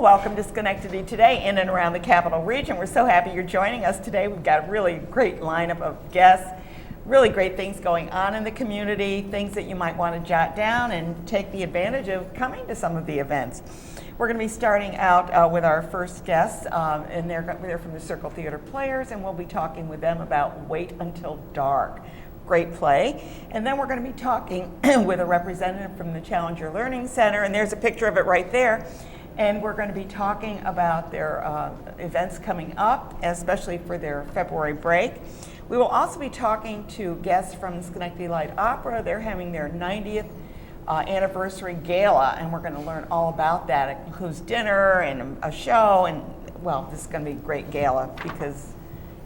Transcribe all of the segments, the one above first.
welcome to Schenectady today in and around the Capital Region. We're so happy you're joining us today. We've got a really great lineup of guests, really great things going on in the community, things that you might want to jot down and take the advantage of coming to some of the events. We're going to be starting out with our first guests, and they're from the Circle Theater Players, and we'll be talking with them about Wait Until Dark. Great play. And then we're going to be talking with a representative from the Challenger Learning Center, and there's a picture of it right there. And we're going to be talking about their events coming up, especially for their February break. We will also be talking to guests from Schenectady Light Opera. They're having their 90th anniversary gala, and we're going to learn all about that. It includes dinner and a show, and well, this is going to be a great gala because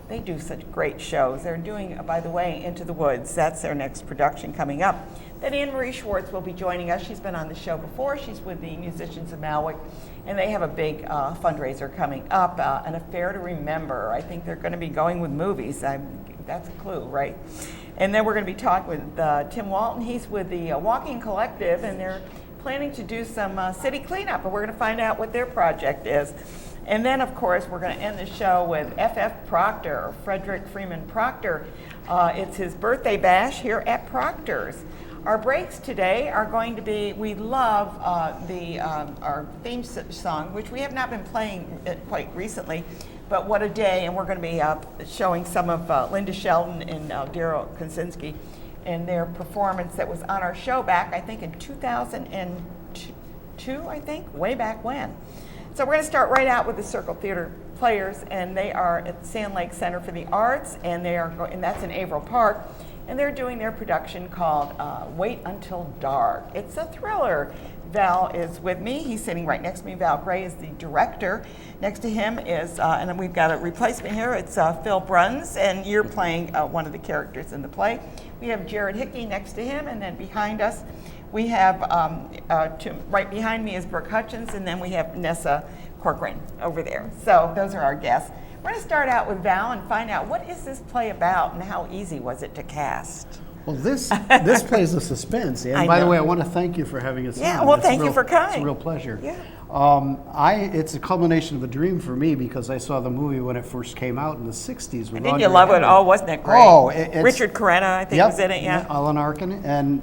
they do such great shows. They're doing, by the way, Into the Woods. That's their next production coming up. Then Anne Marie Schwartz will be joining us. She's been on the show before. She's with the Musicians of Malwick, and they have a big fundraiser coming up, an affair to remember. I think they're going to be going with movies. That's a clue, right? And then we're going to be talking with Tim Walton. He's with the Walking Collective, and they're planning to do some city cleanup, and we're going to find out what their project is. And then, of course, we're going to end the show with F.F. Proctor, or Frederick Freeman Proctor. It's his birthday bash here at Proctor's. Our breaks today are going to be, we love our theme song, which we have not been playing quite recently, but What a Day, and we're going to be showing some of Linda Sheldon and Daryl Konsinski and their performance that was on our show back, I think, in 2002, I think, way back when. So we're going to start right out with the Circle Theater Players, and they are at the Sand Lake Center for the Arts, and and that's in Averill Park. And they're doing their production called Wait Until Dark. It's a thriller. Val is with me. He's sitting right next to me. Val Gray is the director. Next to him is, and we've got a replacement here, it's Phil Bruns, and you're playing one of the characters in the play. We have Jared Hickey next to him, and then behind us, we have, right behind me is Brooke Hutchins, and then we have Nessa Corcoran over there. So those are our guests. We're going to start out with Val and find out what is this play about and how easy was it to cast? Well, this plays a suspense. And by the way, I want to thank you for having us on. Yeah, well, thank you for coming. It's a real pleasure. Yeah. It's a culmination of a dream for me because I saw the movie when it first came out in the 60s. And didn't you love it? Oh, wasn't it great? Oh, Richard Crenna, I think, was in it, yeah. Alan Arkin. And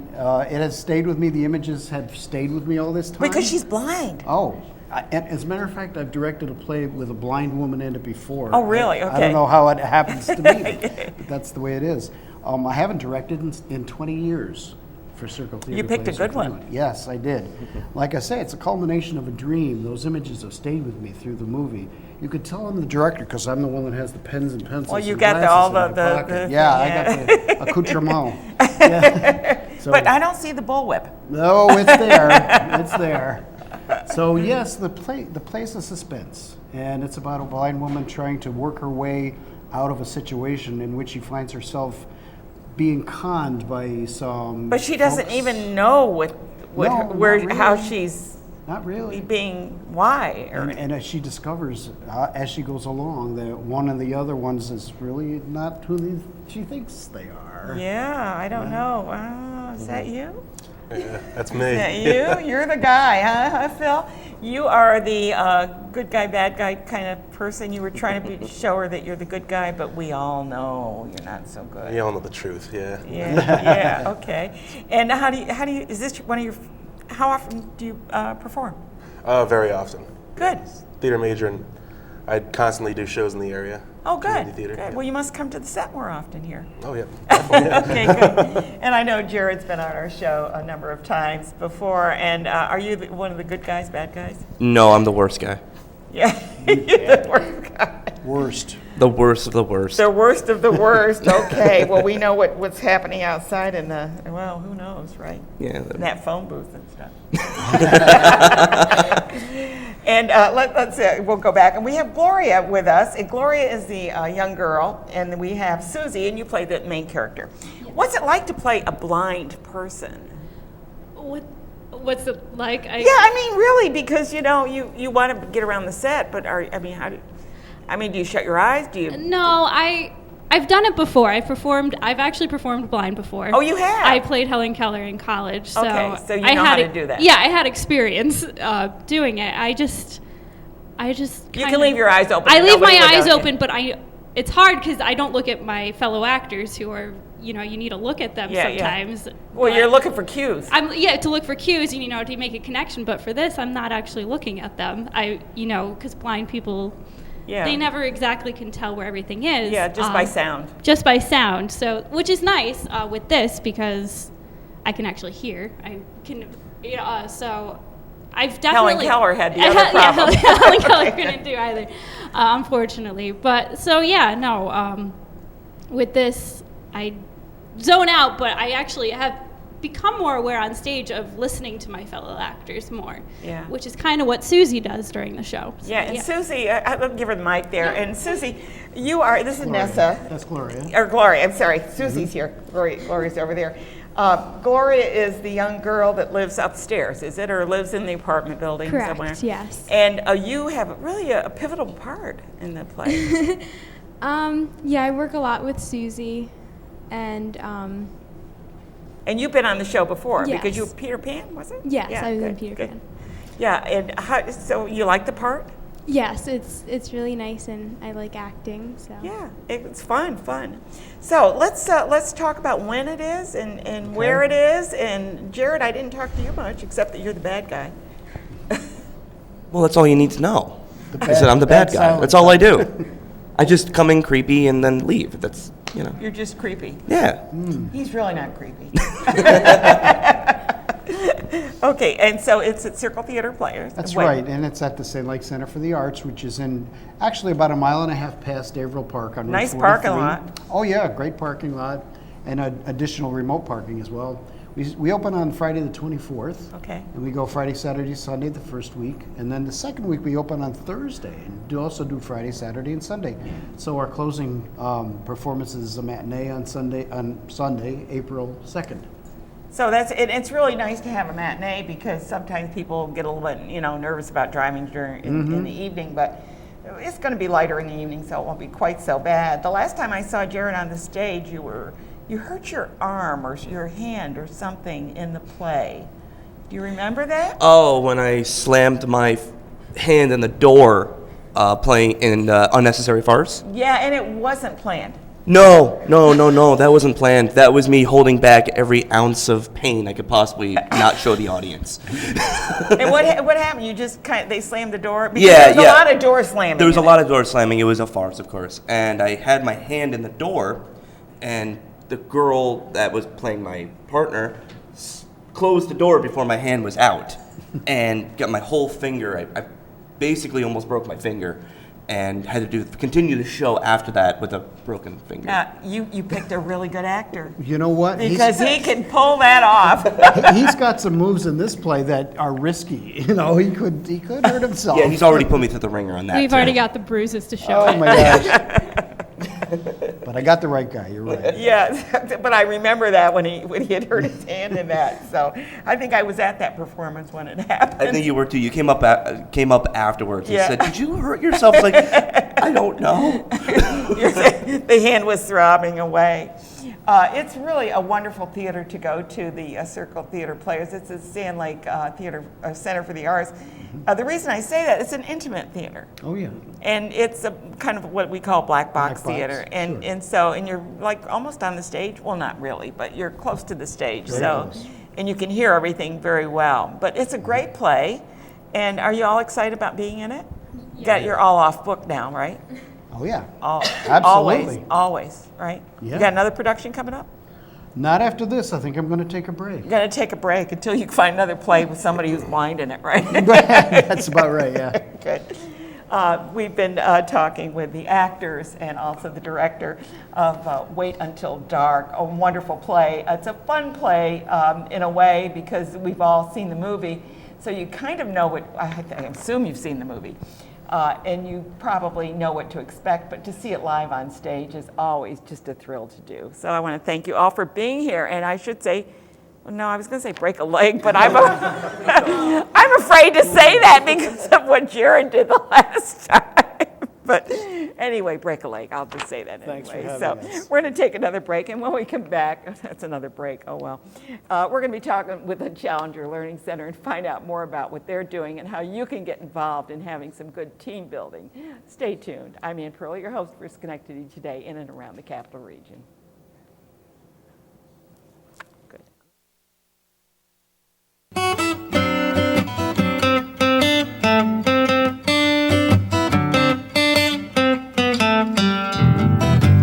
it has stayed with me. The images have stayed with me all this time. Because she's blind. Oh. And as a matter of fact, I've directed a play with a blind woman in it before. Oh, really? Okay. I don't know how it happens to me, but that's the way it is. I haven't directed in 20 years for Circle Theater. You picked a good one. Yes, I did. Like I say, it's a culmination of a dream. Those images have stayed with me through the movie. You could tell I'm the director because I'm the one that has the pens and pencils. Well, you and got all the yeah, I got the accoutrement. Yeah. So, but I don't see the bullwhip. No, it's there. It's there. So yes, the play's a suspense, and it's about a blind woman trying to work her way out of a situation in which she finds herself being conned by some. But she doesn't even know how she's not really being why. And as she discovers as she goes along that one of the other ones is really not who she thinks they are. Yeah, I don't know. Is that you? Yeah, that's me. Is that you? You're the guy, huh, Phil? You are the good guy, bad guy kind of person. You were trying to show her that you're the good guy, but we all know you're not so good. You all know the truth, yeah. Yeah, okay. And how do you? Is this one of your? How often do you perform? Very often. Good. Theater major, and I constantly do shows in the area. Oh, good. Community theater. Good. Yeah. Well, you must come to the set more often here. Oh, yeah. Okay, good. And I know Jared's been on our show a number of times before. And are you one of the good guys, bad guys? No, I'm the worst guy. Yeah, you're the worst guy. Worst. The worst of the worst. The worst of the worst. Okay. Well, we know what's happening outside in well, who knows, right? Yeah. In that phone booth and stuff. And let's we'll go back. And we have Gloria with us. And Gloria is the young girl. And we have Susie, and you play the main character. What's it like to play a blind person? What's it like? Yeah, I mean, really, because, you want to get around the set, but do you shut your eyes? Do you? No, I've done it before. I've actually performed blind before. Oh, you have? I played Helen Keller in college. So okay, so you know how to do that. Yeah, I had experience doing it. I just You kind can leave your eyes open. I leave my Nobody would eyes know. open, but it's hard because I don't look at my fellow actors who are, you need to look at them Yeah, yeah. sometimes. Well, but you're looking for cues. to look for cues, to make a connection. But for this, I'm not actually looking at them. Because blind people, Yeah. they never exactly can tell where everything is. Yeah, just by sound. Just by sound. So, which is nice with this because I can actually hear. I can, so I've definitely. Helen Keller had the other problem. Yeah, Helen Keller couldn't do either, unfortunately. But so yeah, no. With this, I zone out, but I actually have become more aware on stage of listening to my fellow actors more. Yeah. Which is kind of what Susie does during the show. So, Yeah, and Susie, I'll give her the mic there. Yeah. And Susie, this is Gloria. Nessa. That's Gloria. Or Gloria, I'm sorry. Susie's here. Gloria's over there. Gloria is the young girl that lives upstairs, is it? Or lives in the apartment building Correct, somewhere? yes. And you have really a pivotal part in the play. Yeah, I work a lot with Susie, and And you've been on the show before because Yes. you were Peter Pan, was it? yes, Yeah, I was in good, Peter good. Pan. Yeah, and so you like the part? Yes, it's really nice, and I like acting. So Yeah, it's fun. So let's talk about when it is and where it is. And Jared, I didn't talk to you much except that you're the bad guy. Well, that's all you need to know. I said bad- I'm the bad bad guy. silence. That's all I do. I just come in creepy and then leave. That's, You're just creepy. yeah. He's really not creepy. Okay, and so it's at Circle Theater Players. That's Wait, right, and it's at the St. Lake Center for the Arts, which is actually about 1.5 miles past Averill Park on Route Nice 43. parking lot. Oh yeah, great parking lot, and additional remote parking as well. We open on Friday the 24th. Okay. And we go Friday, Saturday, Sunday the first week, and then the second week we open on Thursday, and also do Friday, Saturday, and Sunday. So our closing performance is a matinee on Sunday, April 2nd. So it's really nice to have a matinee because sometimes people get a little bit nervous about driving in the evening, but it's going to be lighter in the evening, so it won't be quite so bad. The last time I saw Jared on the stage, you hurt your arm or your hand or something in the play. Do you remember that? Oh, when I slammed my hand in the door playing in Unnecessary Farce? Yeah, and it wasn't planned. No. That wasn't planned. That was me holding back every ounce of pain I could possibly not show the audience. And what happened? You just they slammed the door? Because Yeah, there was yeah. a lot of door slamming. There was a in lot it. of door slamming. It was a farce, of course. And I had my hand in the door, and the girl that was playing my partner closed the door before my hand was out and got my whole finger. I basically almost broke my finger and had to continue the show after that with a broken finger. You picked a really good actor You know what? because he can pull that off. He's got some moves in this play that are risky. He could hurt himself. Yeah, he's already put me through the ringer on that. We've too. already got the bruises to show Oh it. my gosh. But I got the right guy. You're right. Yeah, but I remember that when he had hurt his hand in that. So I think I was at that performance when it happened. I think you were too. You came up afterwards and Yeah. said, "Did you hurt yourself?" I was like, I don't know. The hand was throbbing away. It's really a wonderful theater to go to, the Circle Theater Players. It's a Sand Lake Theater Center for the Arts. The reason I say that, it's an intimate theater. Oh yeah. And it's a kind of what we call black box Black box, theater. And sure. and you're like almost on the stage. Well, not really, but you're close to the stage. Very So, close. and you can hear everything very well. But it's a great play. And are you all excited about being in it? You're all off book now, right? Oh yeah. Absolutely. Always, right? Yeah. You got another production coming up? Not after this. I think I'm going to take a break. You're going to take a break until you find another play with somebody who's blind in it, right? That's about right. Yeah. Good. We've been talking with the actors and also the director of Wait Until Dark, a wonderful play. It's a fun play in a way because we've all seen the movie, so you kind of know what, I assume you've seen the movie, and you probably know what to expect, but to see it live on stage is always just a thrill to do. So I want to thank you all for being here, and I should say, no, I was going to say break a leg, but I'm afraid to say that because of what Jared did the last time. But anyway, break a leg. I'll just say that Thanks for anyway. having So us. we're going to take another break, and when we come back, that's another break. Oh well. We're going to be talking with the Challenger Learning Center and find out more about what they're doing and how you can get involved in having some good team building. Stay tuned. I'm Ann Pearl, your host for Schenectady Today in and around the Capital Region. Good.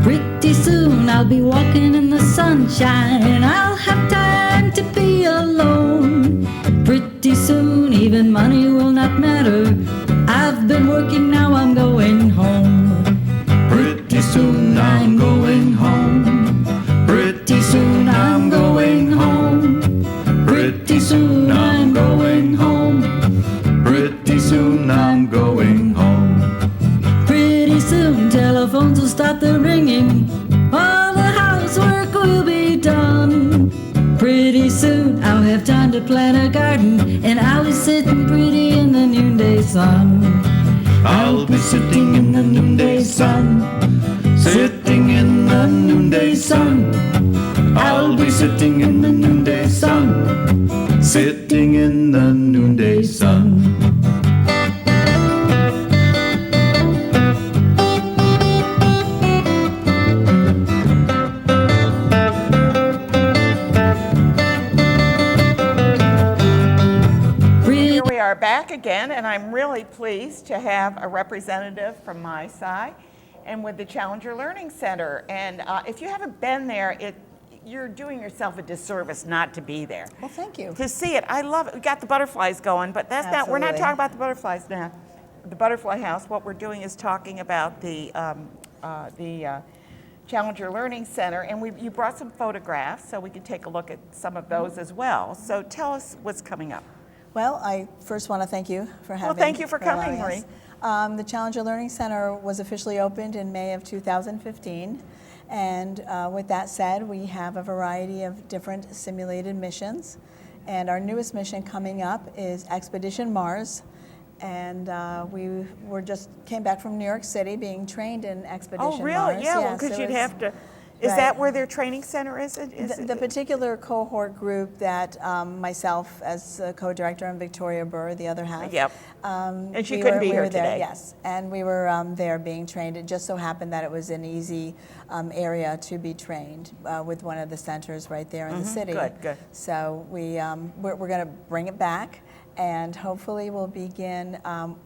Pretty soon I'll be walking in the sunshine. I'll have time to be alone. Pretty soon even money will not matter. I've been working, now I'm going home. Pretty soon I'm going home. Pretty soon I'm going home. Pretty soon I'm going home. Pretty soon I'm going home. Pretty soon telephones will stop the ringing. All the housework will be done. Pretty soon I'll have time to plant a garden, and I'll be sitting pretty in the noonday sun. I'll be sitting in the noonday sun. Sitting in the noonday sun. I'll be sitting in the noonday sun. Sitting in the noonday sun. Here we are back again, and I'm really pleased to have a representative from my side and with the Challenger Learning Center. And if you haven't been there, you're doing yourself a disservice not to be there. Well, thank you. To see it, I love it. We got the butterflies going, but that's not. We're not Absolutely. talking about the butterflies now. The butterfly house. What we're doing is talking about the Challenger Learning Center, and you brought some photographs, so we can take a look at some of those as well. So tell us what's coming up. Well, I first want to thank you for having. thank you for coming, allowing us. The Challenger Learning Center was officially opened in May of 2015, and with that said, we have a variety of different simulated missions, and our newest mission coming up is Expedition Mars. And we came back from New York City, being trained in Expedition Oh, really? Mars. Yeah, well, Yes, because it you'd was- have to. Is Right. that where their training center is? The particular cohort group that myself, as co-director, and Victoria Burr, the other half. Yep. And she couldn't be we here were there, today. yes, and we were there being trained. It just so happened that it was an easy area to be trained with one of the centers right there in the city. Good, good. So we're going to bring it back. And hopefully we'll begin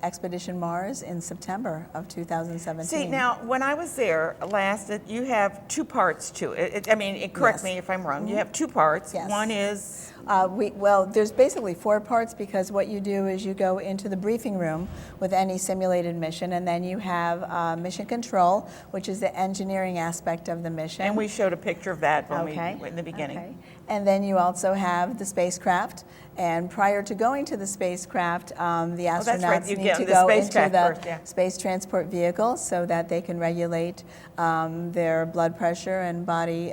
Expedition Mars in September of 2017. See, now, when I was there last, you have two parts to it. Correct Yes. me if I'm wrong. You have two parts. Yes. One is, There's basically 4 parts, because what you do is you go into the briefing room with any simulated mission, and then you have mission control, which is the engineering aspect of the mission. and we showed a picture of that when Okay. in the beginning. Okay. And then you also have the spacecraft. And prior to going to the spacecraft, the that's astronauts right. You need get to the go into spacecraft the first, yeah. space transport vehicle so that they can regulate their blood pressure and body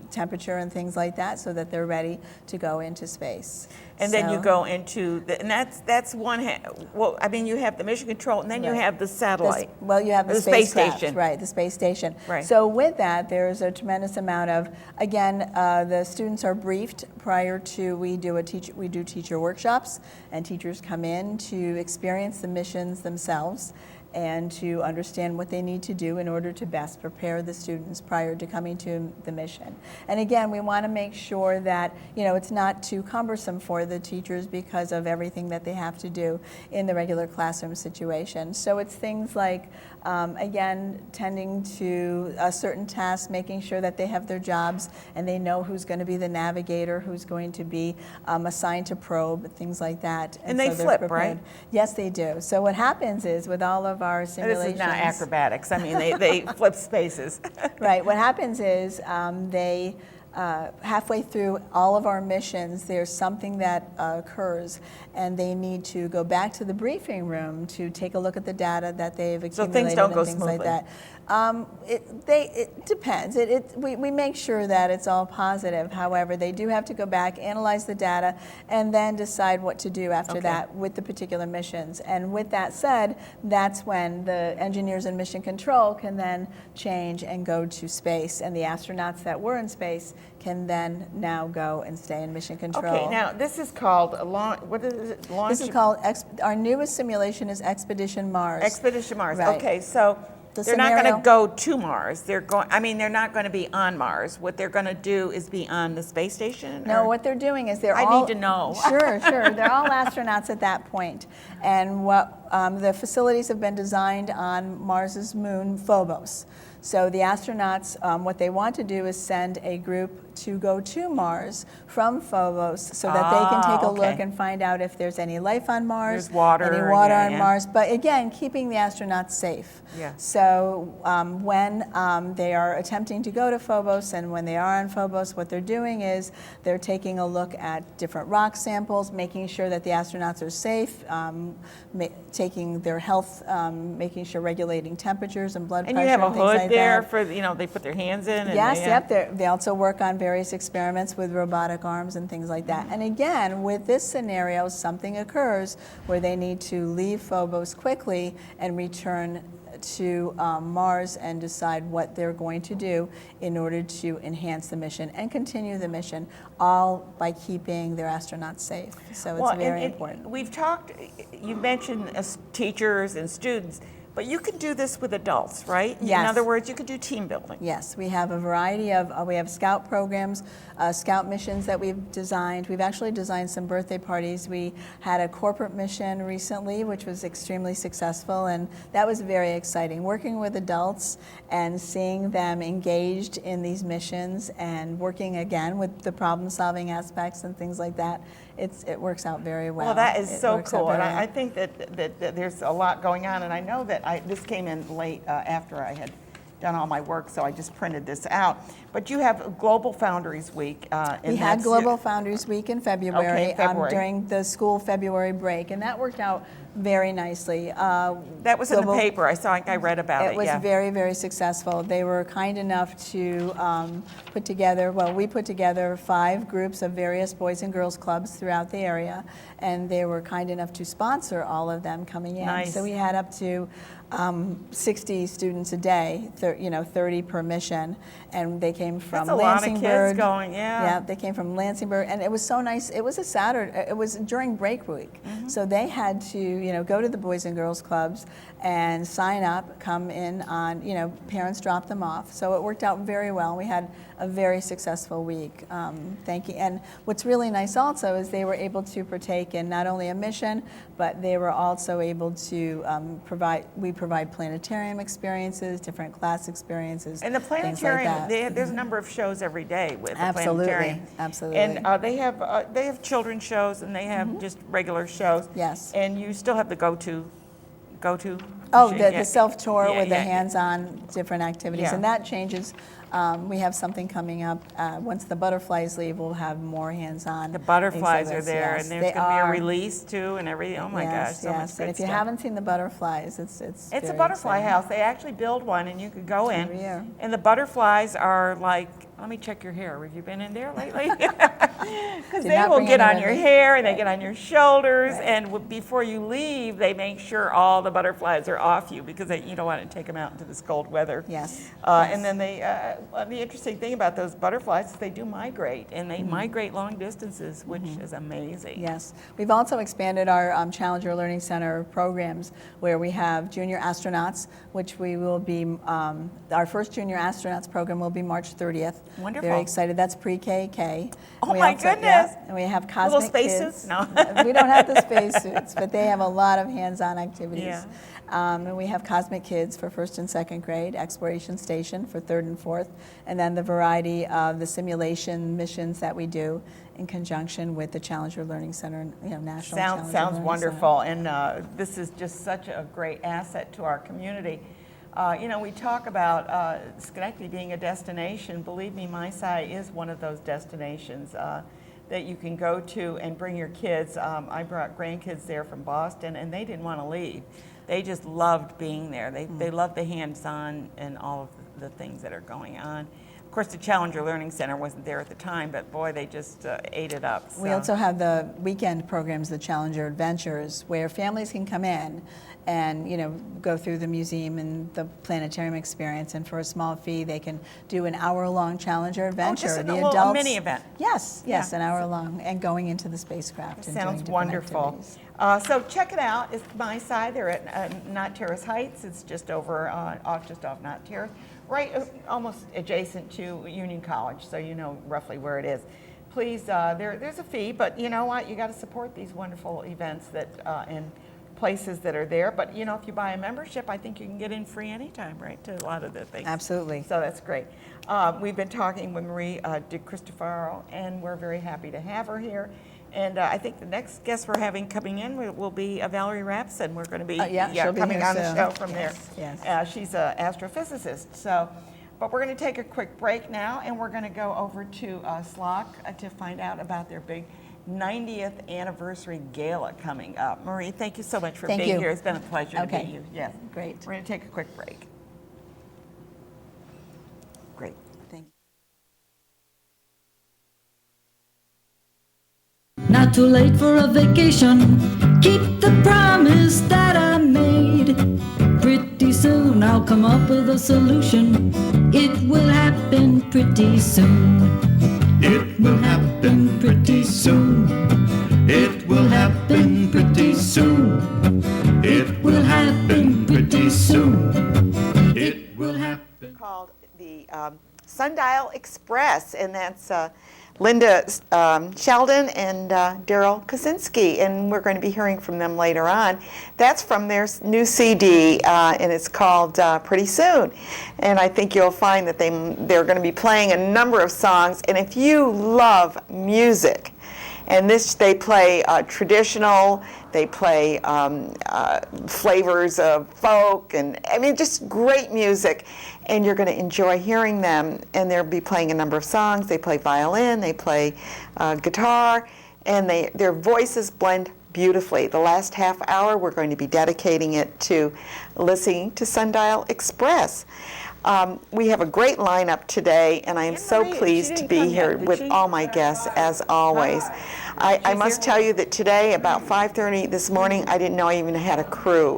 temperature and things like that, so that they're ready to go into space. And then you So- go into, and that's one, you have the mission control, and then you Right. have the satellite. You have the The space spacecraft, station. right? The space station. Right. So with that, there's a tremendous amount of, again, the students are briefed prior to we do teacher workshops, and teachers come in to experience the missions themselves and to understand what they need to do in order to best prepare the students prior to coming to the mission. And again, we want to make sure that it's not too cumbersome for the teachers because of everything that they have to do in the regular classroom situation. So it's things like, again, tending to a certain task, making sure that they have their jobs and they know who's going to be the navigator, who's going to be assigned to probe, things like that. And they so they're flip, prepared. right? Yes, they do. So what happens is with all of our And simulations. this is not acrobatics. They flip spaces. Right. What happens is they halfway through all of our missions, there's something that occurs, and they need to go back to the briefing room to take a look at the data that they've accumulated things don't go and things like smoothly. that. It depends. We make sure that it's all positive. However, they do have to go back, analyze the data, and then decide what to do after that with the particular missions. And with that said, that's when the engineers in mission control can then change and go to space, and the astronauts that were in space can then now go and stay in mission control. Okay, now this is called a launch. What is it? Launch. This is called, our newest simulation is Expedition Mars. Expedition Mars. Right. Okay, so The they're not going scenario- to go to Mars. They're going. I mean, they're not going to be on Mars. What they're going to do is be on the space station. No, or- what they're doing is they're I all... need to know. Sure. They're all astronauts at that point. And what the facilities have been designed on Mars's moon, Phobos. So the astronauts, what they want to do is send a group to go to Mars from Phobos so that they can take a look okay. and find out if there's any life on Mars, There's water, any water yeah, on yeah. Mars. But again, keeping the astronauts safe. Yeah. So when they are attempting to go to Phobos and when they are on Phobos, what they're doing is they're taking a look at different rock samples, making sure that the astronauts are safe, taking their health, making sure regulating temperatures and blood And pressure you have a and things hood like there that. for they put their hands in. And Yes, they, yep. They also work on various experiments with robotic arms and things like that. And again, with this scenario, something occurs where they need to leave Phobos quickly and return to Mars and decide what they're going to do in order to enhance the mission and continue the mission, all by keeping their astronauts safe. So it's very important. We've talked. You mentioned teachers and students. But you can do this with adults, right? Yes. In other words, you can do team building. Yes, we have a variety of, we have scout programs, scout missions that we've designed. We've actually designed some birthday parties. We had a corporate mission recently, which was extremely successful, and that was very exciting. Working with adults and seeing them engaged in these missions and working again with the problem-solving aspects and things like that, it works out very well. Well, that is It so works out cool, very and well. I think that there's a lot going on, and I know that this came in late after I had done all my work, so I just printed this out. But you have Global Foundries Week. We had Global Foundries Week in February, February. During the school February break, and that worked out very nicely. That was in the paper. I read about it. It was yeah. very, very successful. They were kind enough to put together, we put together 5 groups of various boys and girls clubs throughout the area, and they were kind enough to sponsor all of them coming in. Nice. So we had up to 60 students a day, 30 per mission, and they came from That's a lot of Lansingburg. kids going, yeah. Yeah, they came from Lansingburg, and it was so nice. It was a Saturday. It was during break week, so they had to, go to the Boys and Girls Clubs and sign up, come in on, parents dropped them off. So it worked out very well. We had a very successful week. Thank you. And what's really nice also is they were able to partake in not only a mission, but they were also able to provide planetarium experiences, different class experiences, And the things like planetarium, that. there's a number of shows every day with Absolutely, the planetarium. absolutely. And they have children's shows and they have just regular shows. Yes. And you still have the go-to. Oh, machine. the self-tour Yeah, with the yeah. hands-on different activities, Yeah. and that changes. We have something coming up. Once the butterflies leave, we'll have more hands-on. The butterflies are exhibits. there, Yes, and there's they going to be a are. release too, and everything. Oh my gosh, Yes, so much yes. good And if you stuff. haven't seen the butterflies, it's It's a very butterfly exciting. house. They actually build one, and you could go in. Every year. And the butterflies are like, let me check your hair. Have you been in there lately? Because Did they not will bring get on anyone your in. hair, and they get on your shoulders, Right. and before you leave, they make sure all the butterflies are off you because you don't want to take them out into this cold weather. Yes. And then the interesting thing about those butterflies is they do migrate, and Mm-hmm. they migrate long distances, which is amazing. Yes. We've also expanded our Challenger Learning Center programs where we have junior astronauts, which we will be, our first junior astronauts program will be March 30th. Wonderful. Very excited. That's pre-K. Oh my goodness. And we have Little Cosmic spacesuits? Kids. No. We don't have the spacesuits, but they have a lot of hands-on activities. Yeah. And we have Cosmic Kids for 1st and 2nd grade, Exploration Station for 3rd and 4th, and then the variety of the simulation missions that we do in conjunction with the Challenger Learning Center, National Challenger Sounds Learning wonderful, and this is just such a great asset to our community. We talk about Schenectady being a destination. Believe me, MySci is one of those destinations that you can go to and bring your kids. I brought grandkids there from Boston, and they didn't want to leave. They just loved being there. They loved the hands-on and all of the things that are going on. Of course, the Challenger Learning Center wasn't there at the time, but boy, they just ate it up. We also have the weekend programs, the Challenger Adventures, where families can come in and go through the museum and the planetarium experience, and for a small fee they can do an hour-long Challenger adventure. Just the a mini event. Yes, Yeah. an hour-long, and going into the spacecraft. And doing Sounds different wonderful. activities. So check it out. It's MySci. They're at Knott Terrace Heights. It's just over, just off Knott Terrace, right, almost adjacent to Union College, so you know roughly where it is. Please, there's a fee, but you know what? You got to support these wonderful events that and places that are there. But if you buy a membership, I think you can get in free anytime, right? To a lot of the things. Absolutely. So that's great. We've been talking with Marie DiCristofaro, and we're very happy to have her here. And I think the next guest we're having coming in will be Valerie Rapson. We're going to be she'll be coming here on the soon. show from Yes, there. yes. She's an astrophysicist. So, but we're going to take a quick break now, and we're going to go over to SLOC to find out about their big 90th anniversary gala coming up. Marie, thank you so much for Thank being you. here. It's been a pleasure to Okay. meet you. Yes. Great. We're going to take a quick break. Great. Thank you. Not too late for a vacation. Keep the promise that I made. Pretty soon I'll come up with a solution. It will happen pretty soon. It will happen pretty soon. It will happen pretty soon. It will happen pretty soon. It will happen. Called the Sundial Express, and that's Linda Sheldon and Daryl Kaczynski, and we're going to be hearing from them later on. That's from their new CD, and it's called Pretty Soon. And I think you'll find that they're going to be playing a number of songs, and if you love music, and they play traditional, they play flavors of folk, and I mean just great music, and you're going to enjoy hearing them. And they'll be playing a number of songs. They play violin, they play guitar, and their voices blend beautifully. The last half hour we're going to be dedicating it to listening to Sundial Express. We have a great lineup today, and I am so pleased to be here with all my guests, as always. I must tell you that today, about 5:30 this morning, I didn't know I even had a crew.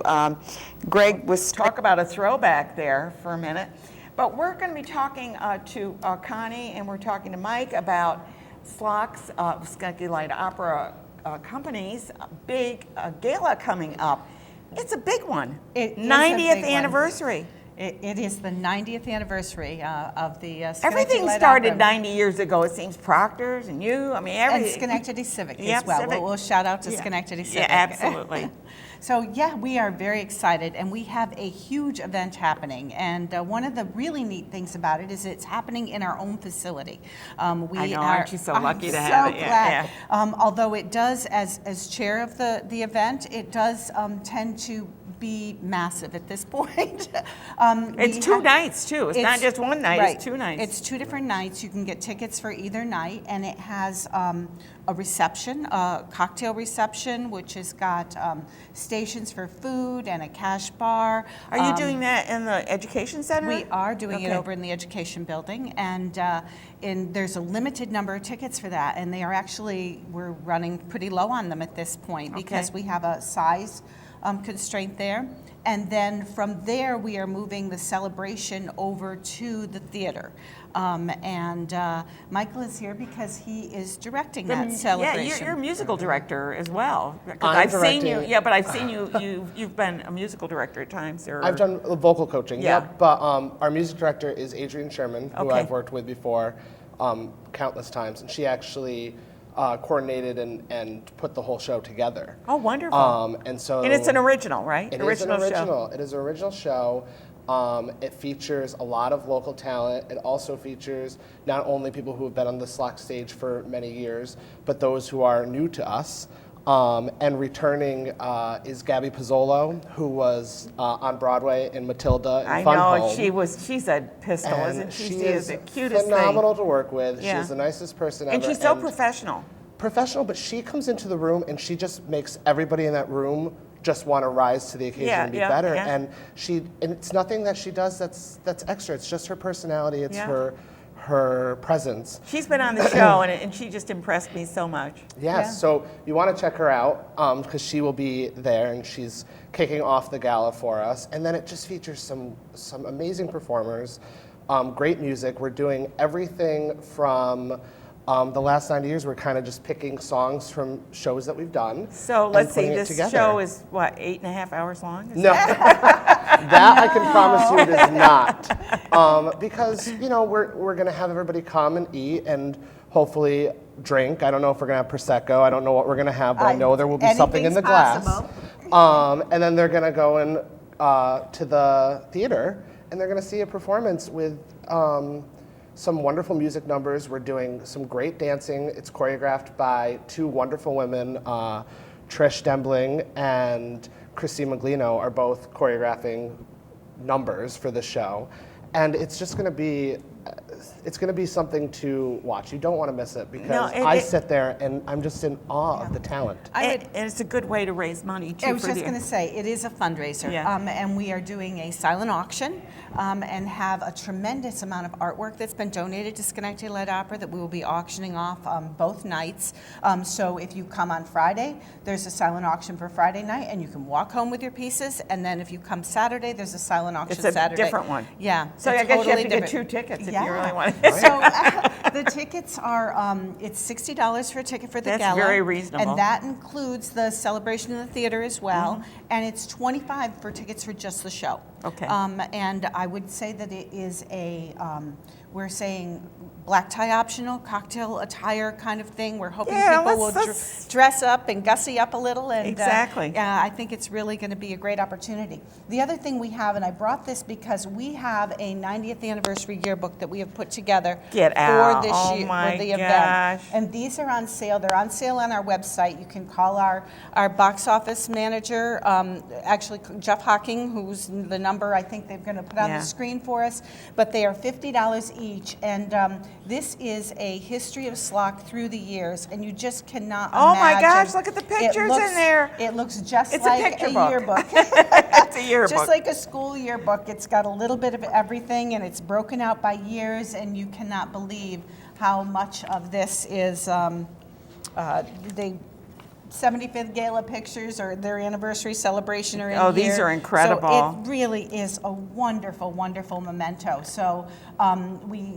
Greg was talk about a throwback there for a minute, but we're going to be talking to Connie, and we're talking to Mike about SLOC's, Schenectady Light Opera Company's big gala coming up. It's a big one. It is a 90th big one. anniversary. It is the 90th anniversary of the Schenectady Everything Light started Opera. 90 years ago. It seems Proctor's and you. I mean, And everything. Schenectady Civic Yep, as well. Civic. We'll shout out to Yeah. Schenectady Yeah, Civic. absolutely. So yeah, we are very excited, and we have a huge event happening. And one of the really neat things about it is it's happening in our own facility. I know, aren't you so lucky to I'm have so it? Yeah, glad. Although it does, as chair of the event, it does tend to be massive at this point. It's two nights too. It's not just one night. Right. It's two nights. It's two different nights. You can get tickets for either night, and it has a reception, a cocktail reception, which has got stations for food and a cash bar. Are you doing that in the education center? We are doing it Okay. over in the education building, and there's a limited number of tickets for that, and we're running pretty low on them at this point because we have a size constraint there. And then from there, we are moving the celebration over to the theater. Michael is here because he is directing that celebration. Yeah, you're a musical director as well. 'Cause I'm I've seen you. directing. Yeah, but I've seen you. You've been a musical director at times. Or, I've done vocal coaching, Yeah. yep. But our music director is Adrienne Sherman, who Okay. I've worked with before countless times, and she actually coordinated and put the whole show together. Oh, wonderful. And so and it's an original, right? It is original an original. show. It is an original show. It features a lot of local talent. It also features not only people who have been on the SLOC stage for many years, but those who are new to us. And returning is Gabby Pizzolo, who was on Broadway in Matilda and I Fun know, Home. she's a pistol, And isn't she? she She is is the cutest phenomenal to work with. Yeah. She's the nicest person ever. thing. And she's so professional. Professional, but she comes into the room and she just makes everybody in that room just want to rise to the occasion Yeah, and be yeah, better. yeah. And it's nothing that she does that's extra. It's just her personality. It's Yeah. her presence. She's been on the show, and she just impressed me so much. Yes, so you want to check her out because she will be there and she's kicking off the gala for us. And then it just features some amazing performers, great music. We're doing everything from the last 90 years. We're kind of just picking songs from shows that we've done. So and let's see, putting it this together. show is what, 8.5 hours long? Is No, that I can promise you it is not. Because, we're going to have everybody come and eat and hopefully drink. I don't know if we're going to have Prosecco. I don't know what we're going to have, but I know there will be something in the glass. And then they're going to go in to the theater and they're going to see a performance with some wonderful music numbers. We're doing some great dancing. It's choreographed by two wonderful women, Trish Dembling and Christine Maglino are both choreographing numbers for the show. And it's just going to be, something to watch. You don't want to miss it because I sit there and I'm just in awe of the talent. And it's a good way to raise money, too. I was just going to say, it is a fundraiser. Yeah. And we are doing a silent auction and have a tremendous amount of artwork that's been donated to Schenectady Light Opera that we will be auctioning off both nights. So if you come on Friday, there's a silent auction for Friday night, and you can walk home with your pieces. And then if you come Saturday, there's a silent auction It's a Saturday. different one. Yeah. So I guess you have to get 2 tickets if you really want to. So the tickets are, it's $60 for a ticket for the That's gala. very reasonable. And that includes the celebration in the theater as well. And it's $25 for tickets for just the show. Okay. And I would say that it is we're saying black tie optional, cocktail attire kind of thing. We're hoping people will dress up and gussy up a little. And Exactly. I think it's really going to be a great opportunity. The other thing we have, and I brought this because we have a 90th anniversary yearbook that we have put together Get out. for this Oh year, my for the gosh. event. And these are on sale. They're on sale on our website. You can call our box office manager, actually Jeff Hocking, who's the number I think they're going to put on the screen for us. But they are $50 each. And this is a history of SLOC through the years, and you just cannot imagine. Oh my gosh, look at the pictures in there. It looks just It's like a picture a book. yearbook. It's a yearbook. Just like a school yearbook. It's got a little bit of everything, and it's broken out by years, and you cannot believe how much of this is the 75th gala pictures or their anniversary celebration are in here. Oh, these are incredible. So it really is a wonderful, wonderful memento. So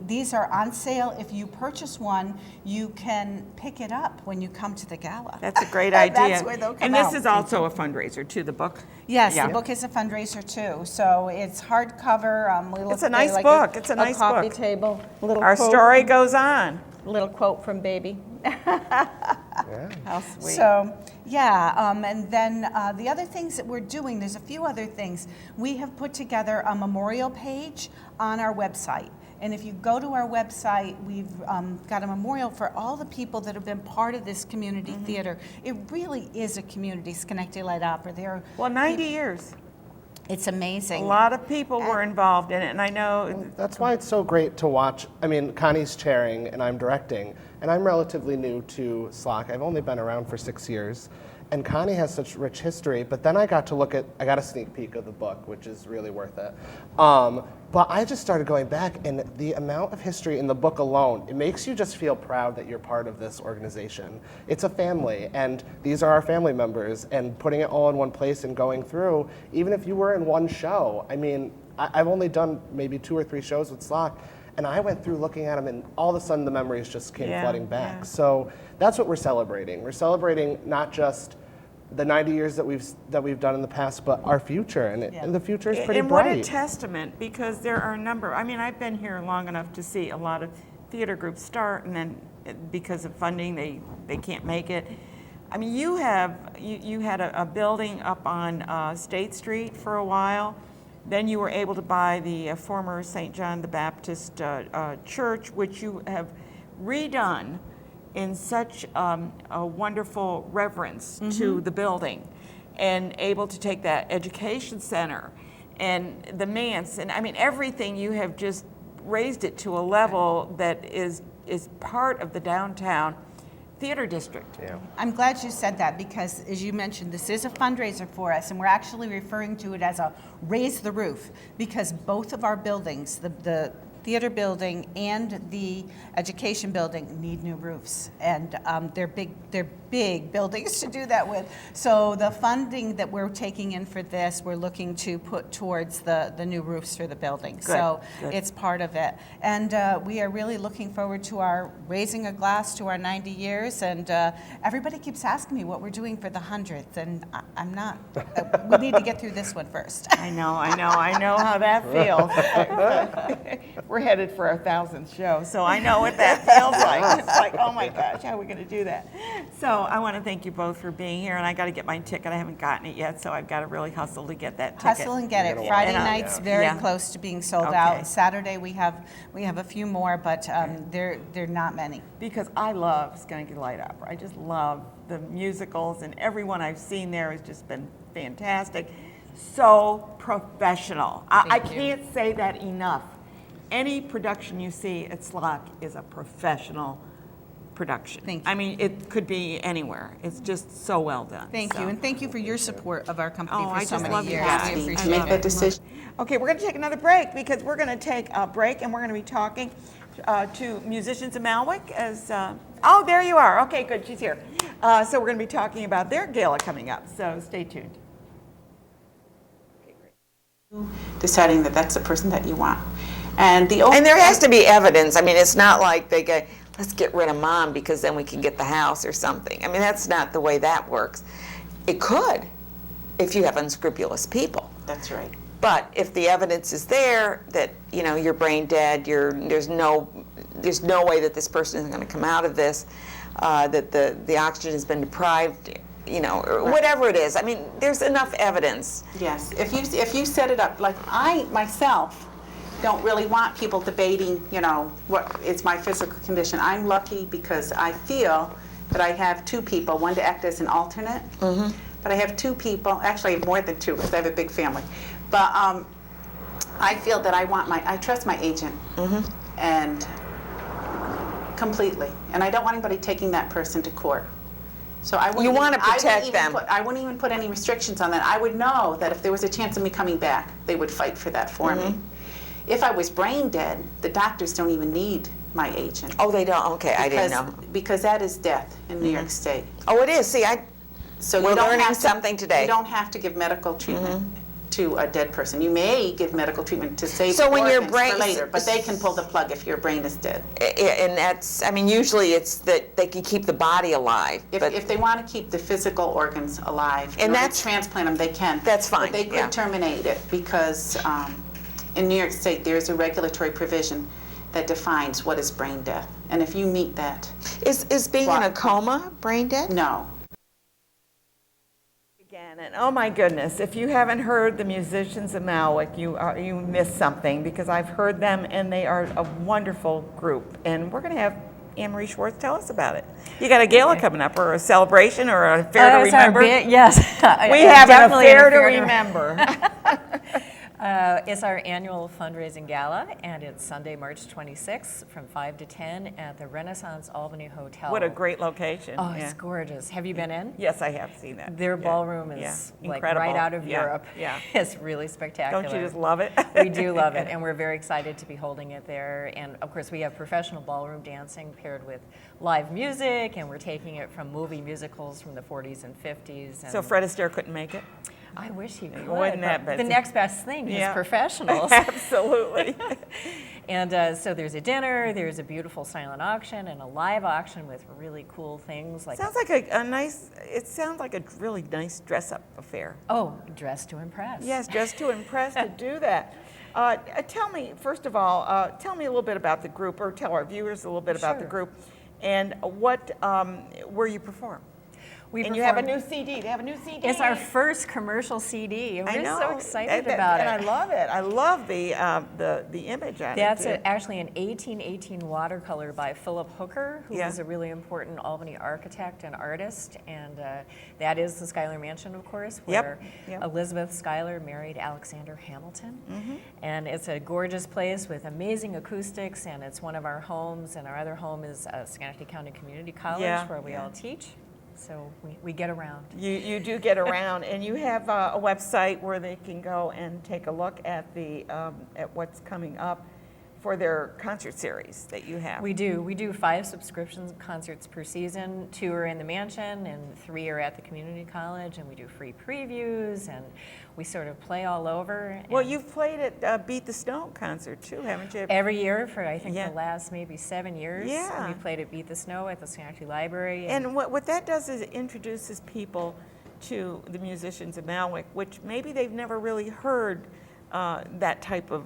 these are on sale. If you purchase one, you can pick it up when you come to the gala. That's a great idea. That's where they'll come And this out. is also a fundraiser, too, the book. Yes, Yeah. the book is a fundraiser too. So it's hardcover. It's a nice book. It's a nice coffee book. table. Little Our quote, story goes on. Little quote from Baby. How sweet. So, yeah, and then the other things that we're doing, there's a few other things. We have put together a memorial page on our website. And if you go to our website, we've got a memorial for all the people that have been part of this community theater. It really is a community, Schenectady Light Opera. Well, 90 years. It's amazing. A lot of people were involved in it, and I know. That's why it's so great to watch. I mean, Connie's chairing and I'm directing, and I'm relatively new to SLOC. I've only been around for 6 years, and Connie has such rich history. But then I got a sneak peek of the book, which is really worth it. But I just started going back, and the amount of history in the book alone, it makes you just feel proud that you're part of this organization. It's a family, and these are our family members, and putting it all in one place and going through, even if you were in one show. I mean, I've only done maybe 2 or 3 shows with SLOC, and I went through looking at them, and all of a sudden the memories just came flooding back. Yeah. So that's what we're celebrating. We're celebrating not just the 90 years that we've done in the past, but our future, and the future is pretty bright. And what a testament, because there are a number. I mean, I've been here long enough to see a lot of theater groups start, and then because of funding, they can't make it. I mean, you had a building up on State Street for a while. Then you were able to buy the former St. John the Baptist church, which you have redone in such a wonderful reverence to the building, and able to take that education center and the manse, and I mean everything. You have just raised it to a level that is part of the downtown theater district. Yeah. I'm glad you said that, because as you mentioned, this is a fundraiser for us, and we're actually referring to it as a raise the roof, because both of our buildings, the theater building and the education building, need new roofs, and they're big buildings to do that with. So the funding that we're taking in for this, we're looking to put towards the new roofs for the building. So it's part of it, and we are really looking forward to our raising a glass to our 90 years. And everybody keeps asking me what we're doing for the 100th, and I'm not. We need to get through this one first. I know how that feels. We're headed for our 1000th show, so I know what that feels like. It's like, oh my gosh, how are we going to do that? So I want to thank you both for being here, and I got to get my ticket. I haven't gotten it yet, so I've got to really hustle to get that ticket. Hustle and get it. Friday night's very close to being sold out. Saturday we have a few more, but they're not many. Because I love Schenectady Light Opera. I just love the musicals, and everyone I've seen there has just been fantastic. So professional. I can't say that enough. Any production you see at SLOC is a professional production. Thank you. I mean, it could be anywhere. It's just so well done. Thank you, and thank you for your support of our company for I so just many love years. you We guys. appreciate I love it. that decision. Okay, we're going to take another break, because we're going to take a break, and we're going to be talking to musicians of Malwick. Oh, there you are. Okay, good. She's here. So we're going to be talking about their gala coming up. So stay tuned. Deciding that that's the person that you want. And there has to be evidence. I mean, it's not like they go, let's get rid of mom because then we can get the house or something. I mean, that's not the way that works. It could, if you have unscrupulous people. That's right. But if the evidence is there that, you know, you're brain dead, there's no way that this person is going to come out of this, that the oxygen has been deprived, you know, or whatever it is. I mean, there's enough evidence. Yes. If you set it up, like I myself don't really want people debating, you know, what is my physical condition. I'm lucky because I feel that I have two people, one to act as an alternate, but I have two people, actually I have more than two because I have a big family. But I feel that I trust my agent, and completely, and I don't want anybody taking that person to court. So I wouldn't. You want to protect them. I wouldn't even put any restrictions on that. I would know that if there was a chance of me coming back, they would fight for that for me. If I was brain dead, the doctors don't even need my agent. Oh, they don't? Okay, I didn't know. Because that is death in New York State. Oh, it is. See, we're learning something today. You don't have to give medical treatment to a dead person. You may give medical treatment to save when your organs brain for later, but they can pull the plug if your brain is dead. And that's, I mean, usually it's that they can keep the body alive. If they want to keep the physical organs alive, and that's transplant them, they can. That's fine. But they could terminate it because in New York State there is a regulatory provision that defines what is brain death, and if you meet that, is being in a coma brain dead? No. Again, and oh my goodness, if you haven't heard the musicians of Malwick, you missed something, because I've heard them and they are a wonderful group, and we're going to have Anne-Marie Schwartz tell us about it. You got a gala coming up, or a celebration, or a fair to remember? Yes. We have a fair to remember. It's our annual fundraising gala, and it's Sunday, March 26th from 5 to 10 at the Renaissance Albany Hotel. What a great location. Oh, it's gorgeous. Have you been in? Yes, I have seen that. Their ballroom is like incredible. right out of Yeah. Europe. Yeah. It's really spectacular. Don't you just love it? We do love it, and we're very excited to be holding it there. And of course, we have professional ballroom dancing paired with live music, and we're taking it from movie musicals from the 40s and 50s. And So Fred Astaire couldn't make it? I wish he could. Wouldn't that but be- the next best thing is professionals. Absolutely. And so there's a dinner, there's a beautiful silent auction, and a live auction with really cool things like. Sounds like a nice. It sounds like a really nice dress-up affair. Oh, dress to impress. Yes, dress to impress to do that. Tell me, first of all, tell me a little bit about the group, or tell our viewers a little bit about the group, and what where you perform. And you have a new CD. They have a new CD. It's our first commercial CD. We're I know. so excited about and it. I love it. I love the image on That's it. actually an 1818 watercolor by Philip Hooker, who Yeah. was a really important Albany architect and artist. And that is the Schuyler Mansion, of course, where Yep. Elizabeth Schuyler married Alexander Hamilton. And it's a gorgeous place with amazing acoustics, and it's one of our homes. And our other home is Schenectady County Community College, where we all teach. So we get around. You do get around, and you have a website where they can go and take a look at at what's coming up for their concert series that you have. We do. We do 5 subscription concerts per season. 2 are in the mansion, and 3 are at the community college. And we do free previews, and we sort of play all over. Well, you've played at Beat the Snow concert too, haven't you? Every year for I think the last maybe 7 years. Yeah. We played at Beat the Snow at the Schenectady Library. And what that does is it introduces people to the musicians of Malwick, which maybe they've never really heard that type of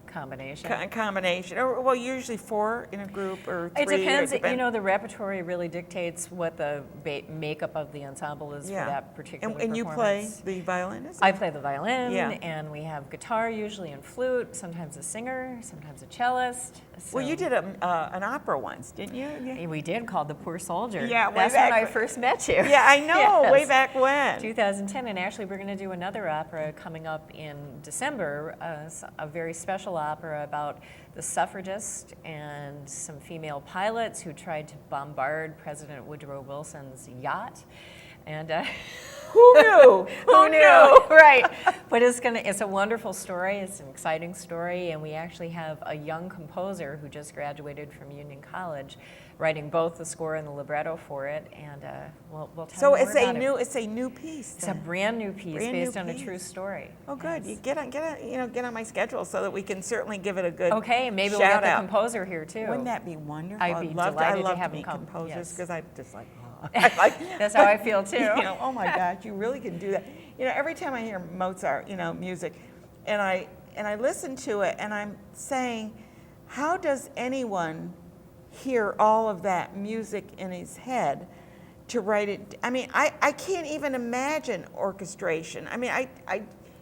combination. Or, well, usually 4 in a group or 3. It depends. You know, the repertory really dictates what the makeup of the ensemble is for that particular performance. And you play the violin, is it? I play the violin, Yeah. and we have guitar usually and flute, sometimes a singer, sometimes a cellist. So. Well, you did an opera once, didn't you? Yeah. We did, called The Poor Soldier. Yeah, That's when I first met you. Yeah, I know, Yes. way back when. 2010, and actually we're going to do another opera coming up in December, a very special opera about the suffragist and some female pilots who tried to bombard President Woodrow Wilson's yacht. And who knew? Who knew? Right. But it's a wonderful story. It's an exciting story, and we actually have a young composer who just graduated from Union College, writing both the score and the libretto for it. And we'll tell you more about it. It's a new piece. It's a brand new piece based on a true story. Oh, good. You get on my schedule so that we can certainly give it a good okay. Maybe we'll shout get the out. composer here too. Wouldn't that be wonderful? I'd be delighted to have him meet come. composers because I just like. That's how I feel too. Oh my God, you really can do that. Every time I hear Mozart, music, and I listen to it, and I'm saying, how does anyone hear all of that music in his head to write it? I mean, I can't even imagine orchestration. I mean,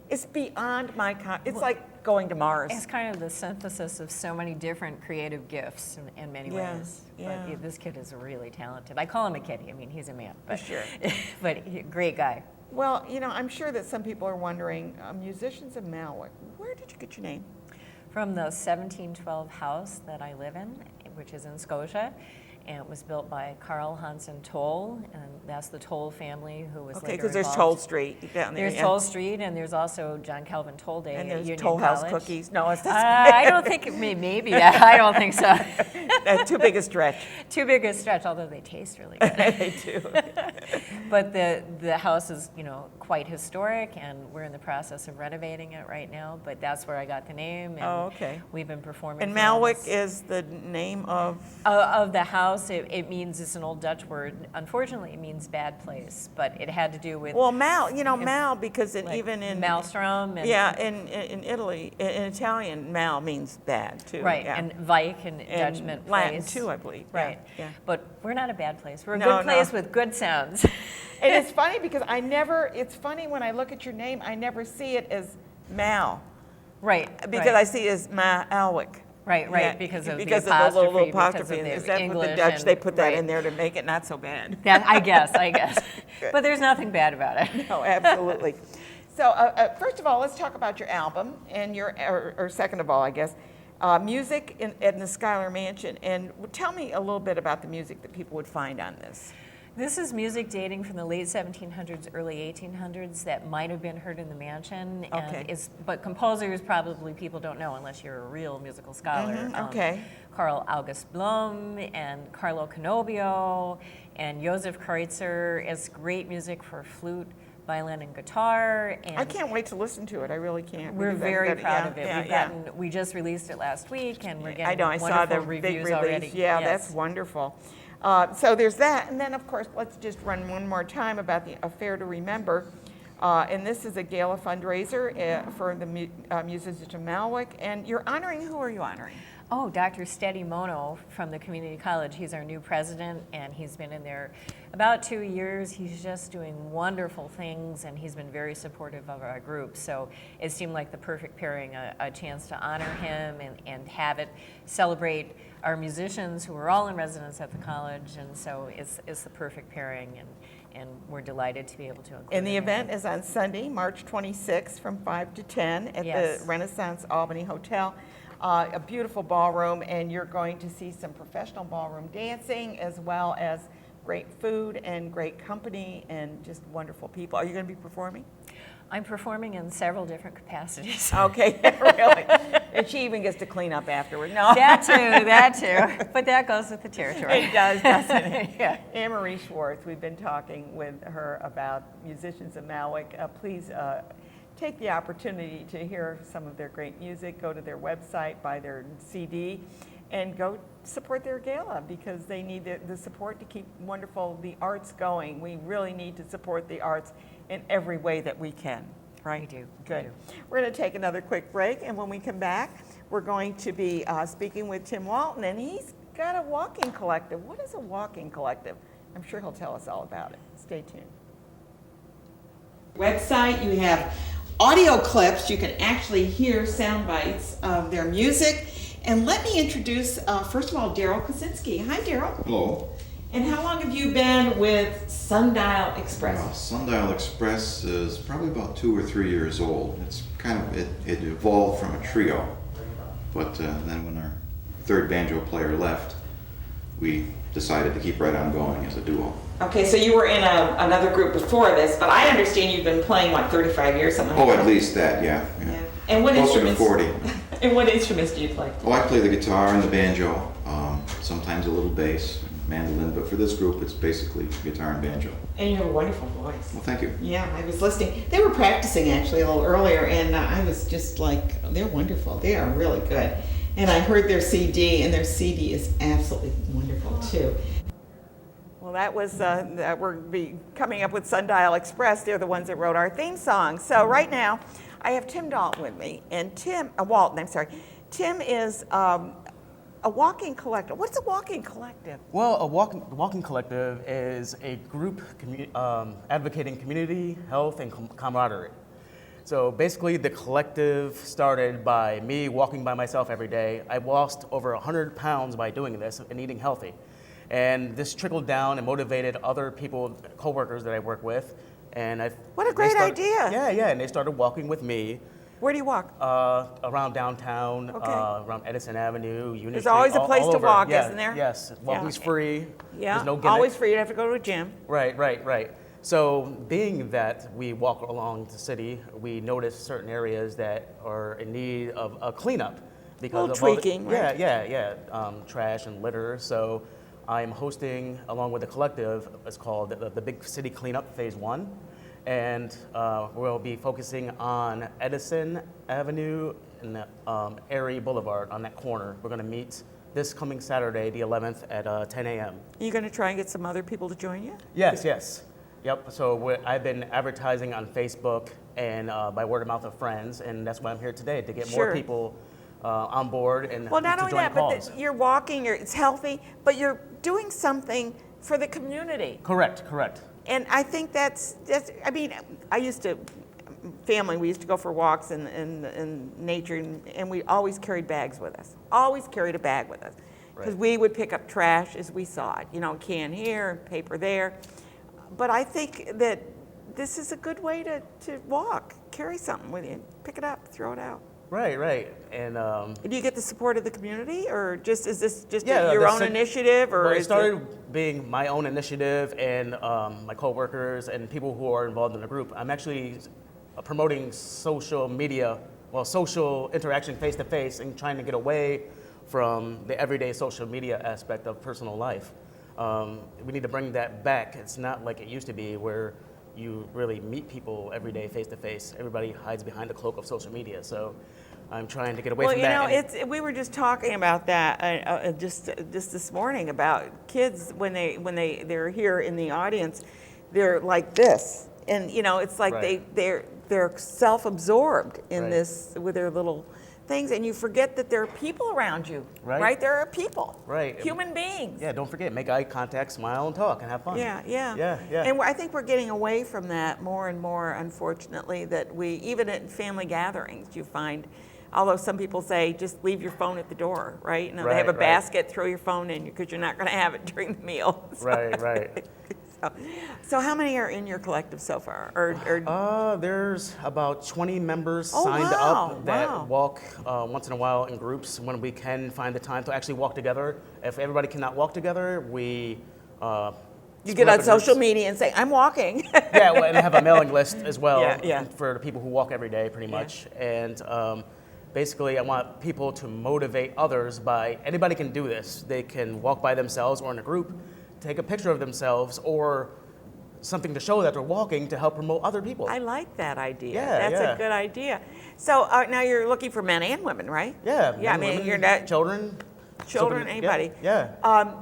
it's beyond my. It's like going to Mars. It's kind of the synthesis of so many different creative gifts in many ways. Yeah. But this kid is really talented. I call him a kiddie. I mean, he's a man. But, sure. But great guy. Well, I'm sure that some people are wondering, musicians of Malwick, where did you get your name? From the 1712 house that I live in, which is in Scotia. And it was built by Carl Hansen Toll, and that's the Toll family who was later because there's involved. Toll Street down there. There's Toll Street, and there's also John Calvin Toll Day and at there's Union Toll House College. cookies. No, it's I don't think maybe. I don't think so. Too big a stretch. Too big a stretch, although they taste really good. They do. But the house is quite historic, and we're in the process of renovating it right now. But that's where I got the name. And okay. We've been performing. And Malwick is the name of the house. It means, it's an old Dutch word. Unfortunately, it means bad place, but it had to do with Mal, because even in Maelstrom. And, in Italy, in Italian, mal means bad too. Right, yeah. and Vike and judgment Latin place. too, I believe. Right, yeah. But we're not a bad place. We're a good place with good sounds. And it's funny because it's funny when I look at your name, I never see it as Mal. Right. Because I see it as Malwick. Right, Yeah, because of the little apostrophe. Is that English with the Dutch? and, They put that in there to make it not so bad. I guess. But there's nothing bad about it. No, absolutely. So first of all, let's talk about your album and or second of all, I guess, music in the Schuyler Mansion. And tell me a little bit about the music that people would find on this. This is music dating from the late 1700s, early 1800s that might have been heard in the mansion. Okay. But composers probably people don't know unless you're a real musical scholar. Mm-hmm. Okay. Carl August Blum and Carlo Canobio and Josef Kreutzer. It's great music for flute, violin, and guitar. And I can't wait to listen to it. I really can't. We're very proud of it. We just released it last week, and we're getting I saw the reviews big release. already. Yeah, Yes. that's wonderful. So there's that, and then of course let's just run one more time about the Affair to Remember. And this is a gala fundraiser for the musicians of Malwick, and you're honoring, who are you honoring? Oh, Dr. Steady Mono from the community college. He's our new president, and he's been in there about 2 years. He's just doing wonderful things, and he's been very supportive of our group. So it seemed like the perfect pairing, a chance to honor him and have it celebrate our musicians who are all in residence at the college. And so it's the perfect pairing, and we're delighted to be able to include And the him. event is on Sunday, March 26th from 5 to 10 at Yes. the Renaissance Albany Hotel. A beautiful ballroom, and you're going to see some professional ballroom dancing as well as great food and great company and just wonderful people. Are you going to be performing? I'm performing in several different capacities. Okay, really. And she even gets to clean up afterward. No. That too. But that goes with the territory. It does, doesn't it? Yeah. Anne-Marie Schwartz, we've been talking with her about musicians of Malwick. Please take the opportunity to hear some of their great music. Go to their website, buy their CD, and go support their gala because they need the support to keep the arts going. We really need to support the arts in every way that we can, right? We do. Good. We're going to take another quick break, and when we come back, we're going to be speaking with Tim Walton, and he's got a walking collective. What is a walking collective? I'm sure he'll tell us all about it. Stay tuned. Website, you have audio clips. You can actually hear sound bites of their music. And let me introduce, first of all, Daryl Kosinski. Hi, Daryl. Hello. And how long have you been with Sundial Express? Well, Sundial Express is probably about 2 or 3 years old. It's kind of, it evolved from a trio. But then when our third banjo player left, we decided to keep right on going as a duo. Okay, so you were in another group before this, but I understand you've been playing, 35 years, something like Oh, that? at least that, yeah. And what Closer to instruments? 40. And what instruments do you play? Oh, I play the guitar and the banjo, sometimes a little bass, mandolin, but for this group it's basically guitar and banjo. And you have a wonderful voice. Well, thank you. Yeah, I was listening. They were practicing actually a little earlier, and I was just like, they're wonderful. They are really good. And I heard their CD, and their CD is absolutely wonderful too. Well, that was, we're coming up with Sundial Express. They're the ones that wrote our theme song. So right now, I have Tim Dalton with me, and Walton, I'm sorry. Tim is a walking collective. What's a walking collective? Well, the Walking Collective is a group advocating community, health, and camaraderie. So basically, the collective started by me walking by myself every day. I've lost over 100 pounds by doing this and eating healthy. And this trickled down and motivated other people, coworkers that I work with. And what a great idea! Yeah, and they started walking with me. Where do you walk? Around downtown, okay. Around Edison Avenue, Union There's Street, always a place all to over. walk, Yeah, isn't there? Yes, walking's free. Yeah, there's no gimmick. Always free. You have to go to a gym. Right. So being that we walk along the city, we notice certain areas that are in need of a cleanup because of tweaking, right? Yeah. Trash and litter. So I'm hosting, along with the collective, it's called the Big City Cleanup Phase 1. And we'll be focusing on Edison Avenue and Erie Boulevard on that corner. We're going to meet this coming Saturday, the 11th at 10 a.m. Are you going to try and get some other people to join you? Yes. Yep, so I've been advertising on Facebook and by word of mouth of friends, and that's why I'm here today, to get more people on board and well, not to only join that, calls. but you're walking, it's healthy, but you're doing something for the community. Correct. And I think that's I mean, we used to go for walks in nature, and we always carried bags with us. Always carried a bag with us. Because we would pick up trash as we saw it, can here, paper there. But I think that this is a good way to walk. Carry something with you, pick it up, throw it out. Right. And do you get the support of the community, or is this just Yeah, your own initiative, or well, it started being my own initiative, and my coworkers and people who are involved in the group. I'm actually promoting social media, social interaction face to face, and trying to get away from the everyday social media aspect of personal life. We need to bring that back. It's not like it used to be, where you really meet people every day face to face. Everybody hides behind the cloak of social media. So I'm trying to get away from that. We were just talking about that just this morning about kids when they're here in the audience, they're like this, and it's like they're self-absorbed in this with their little things, and you forget that there are people around you, right? There are people, human beings. Yeah, don't forget, make eye contact, smile, and talk, and have fun. Yeah. And I think we're getting away from that more and more, unfortunately, that we, even at family gatherings, you find, although some people say just leave your phone at the door, right? You know, they have a basket, throw your phone in because you're not going to have it during the meal. So. Right. So how many are in your collective so far? There's about 20 members signed up that walk once in a while in groups when we can find the time to actually walk together. If everybody cannot walk together, we you get on social media and say, I'm walking. Yeah, and have a mailing list as well Yeah. for the people who walk every day pretty much. And basically, I want people to motivate others by, anybody can do this. They can walk by themselves or in a group, take a picture of themselves or something to show that they're walking to help promote other people. I like that idea. Yeah, That's a good idea. So now you're looking for men and women, right? Yeah. Yeah, I mean, women, you're not children, anybody. Yeah.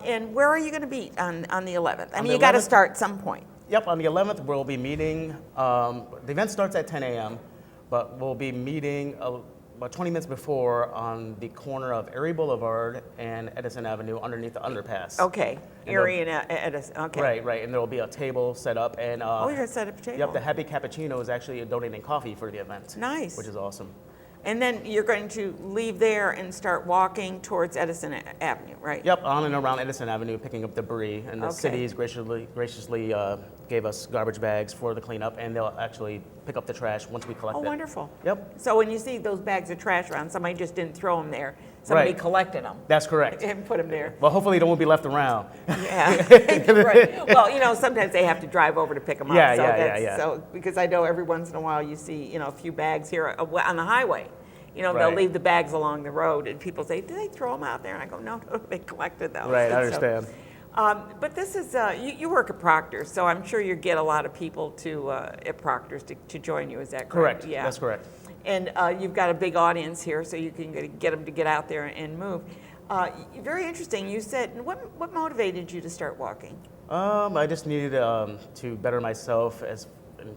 And where are you going to be on the 11th? I mean, you got to start at some point. Yep, on the 11th, we'll be meeting. The event starts at 10 a.m., but we'll be meeting about 20 minutes before on the corner of Erie Boulevard and Edison Avenue underneath the underpass. Okay, Erie and Edison, okay. Right, and there will be a table set up. And you're going to set up a table. Yep, the Happy Cappuccino is actually donating coffee for the event. Nice. Which is awesome. And then you're going to leave there and start walking towards Edison Avenue, right? Yep, on and around Edison Avenue, picking up debris. And the cities graciously gave us garbage bags for the cleanup, and they'll actually pick up the trash once we collect it. Oh, wonderful. Yep. So when you see those bags of trash around, somebody just didn't throw them there. Somebody collected them. That's correct. And put them there. Well, hopefully they won't be left around. Yeah, right. Well, sometimes they have to drive over to pick them up. Yeah. So, because I know every once in a while you see, a few bags here on the highway. They'll Right. leave the bags along the road, and people say, "Did they throw them out there?" And I go, "No, they collected those." Right, I understand. But this is you work at Proctor's, so I'm sure you get a lot of people at Proctor's to join you. Is that correct? Correct. Yeah. That's correct. And you've got a big audience here, so you can get them to get out there and move. Very interesting. You said, what motivated you to start walking? I just needed to better myself and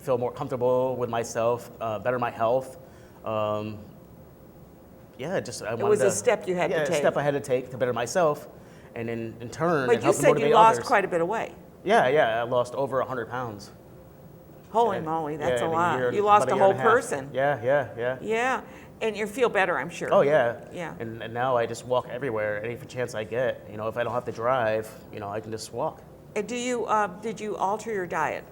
feel more comfortable with myself, better my health. It was a step you had to take. A step I had to take to better myself, and in turn, But you help to said motivate you lost others. quite a bit of weight. Yeah, I lost over 100 pounds. Holy moly, that's a in lot. year- You lost about a year whole and half. person. Yeah. Yeah, and you feel better, I'm sure. Oh yeah. Yeah. And now I just walk everywhere, any chance I get. If I don't have to drive, I can just walk. Did you alter your diet?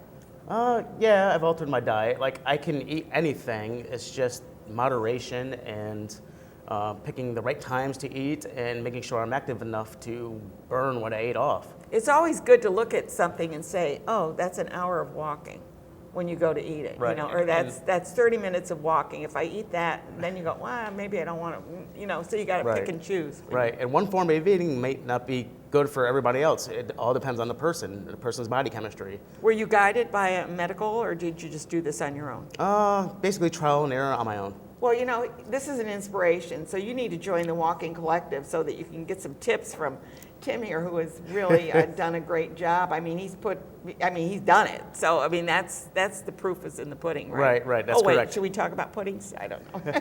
Yeah, I've altered my diet. Like, I can eat anything. It's just moderation and picking the right times to eat and making sure I'm active enough to burn what I ate off. It's always good to look at something and say, oh, that's an hour of walking when you go to eat it, Right. or that's 30 minutes of walking. If I eat that, then you go, well, maybe I don't want to, so you got to Right. pick and choose. Right, and one form of eating may not be good for everybody else. It all depends on the person's body chemistry. Were you guided by a medical, or did you just do this on your own? Basically trial and error on my own. Well, this is an inspiration, so you need to join the Walking Collective so that you can get some tips from Tim here, who has really done a great job. I mean, he's done it. So, I mean, that's the proof is in the pudding, right? Right, that's wait, correct. should we talk about puddings? I don't know.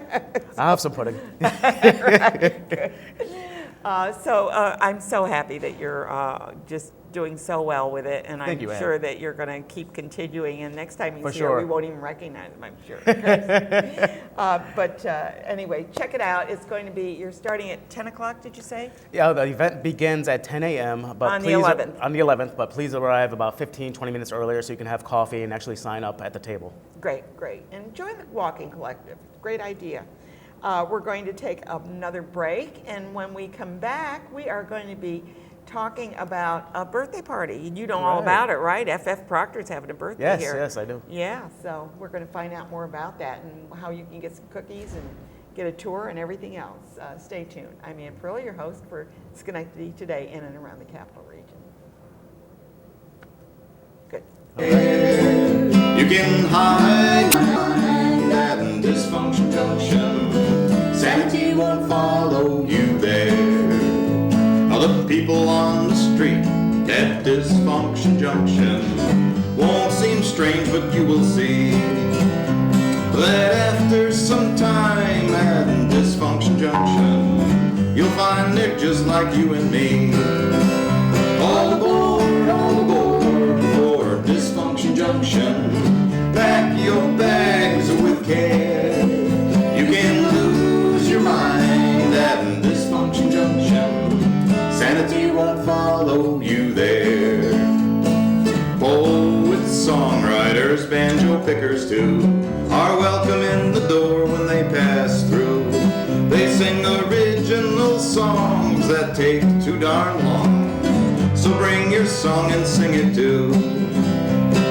I'll have some pudding. Right, good. I'm so happy that you're just doing so well with it, and Thank I'm you, Ann. sure that you're going to keep continuing, and next time he's For here, sure. we won't even recognize him, I'm sure. But anyway, check it out. It's going to be, you're starting at 10 o'clock, did you say? Yeah, the event begins at 10 a.m. But On the please, 11th. On the 11th, but please arrive about 15, 20 minutes earlier so you can have coffee and actually sign up at the table. Great. And join the Walking Collective. Great idea. We're going to take another break, and when we come back, we are going to be talking about a birthday party. You know all Right. about it, right? FF Proctor's having a birthday Yes, here. yes, I do. Yeah, so we're going to find out more about that and how you can get some cookies and get a tour and everything else. Stay tuned. I'm Ann Pearl, your host for Schenectady Today in and around the Capital Region. Good. You can hide at Dysfunction Junction. Sanity won't follow you there. Other people on the street at Dysfunction Junction won't seem strange, but you will see that after some time at Dysfunction Junction, you'll find they're just like you and me. All aboard for Dysfunction Junction. Pack your bags with care. You can lose your mind at Dysfunction Junction. Sanity won't follow you there. Poets, songwriters, banjo pickers too are welcome in the door when they pass through. They sing original songs that take too darn long. So bring your song and sing it too.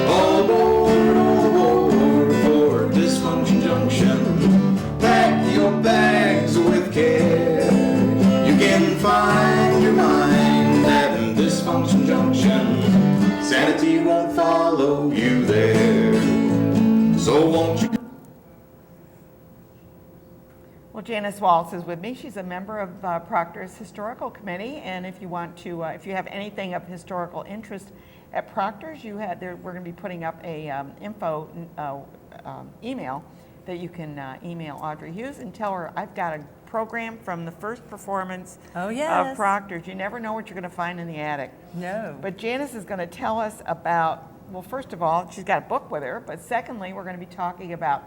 All aboard for Dysfunction Junction. Pack your bags with care. You can find your mind at Dysfunction Junction. Sanity won't follow you there. So won't you? Well, Janice Wallace is with me. She's a member of Proctor's Historical Committee, and if you want to, if you have anything of historical interest at Proctor's, we're going to be putting up a info email that you can email Audrey Hughes and tell her I've got a program from the first performance of Proctor's. You never know what you're going to find in the attic. No. But Janice is going to tell us about, well, first of all, she's got a book with her, but secondly, we're going to be talking about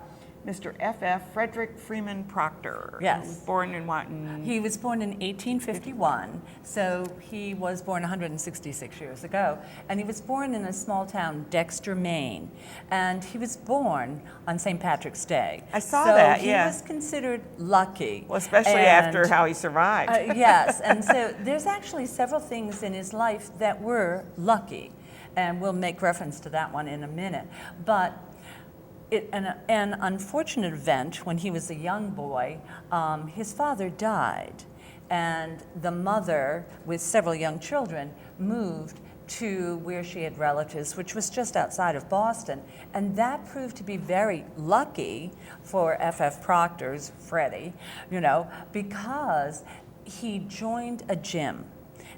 Mr. F.F. Frederick Freeman Proctor. Yes. He was born in what? He was born in 1851, so he was born 166 years ago. And he was born in a small town, Dexter, Maine. And he was born on St. Patrick's Day. I saw that, So he was considered lucky. Well, especially after how he survived. Yes, and so there's actually several things in his life that were lucky. And we'll make reference to that one in a minute. But an unfortunate event when he was a young boy, his father died, and the mother, with several young children, moved to where she had relatives, which was just outside of Boston. And that proved to be very lucky for F.F. Proctor's Freddie, because he joined a gym.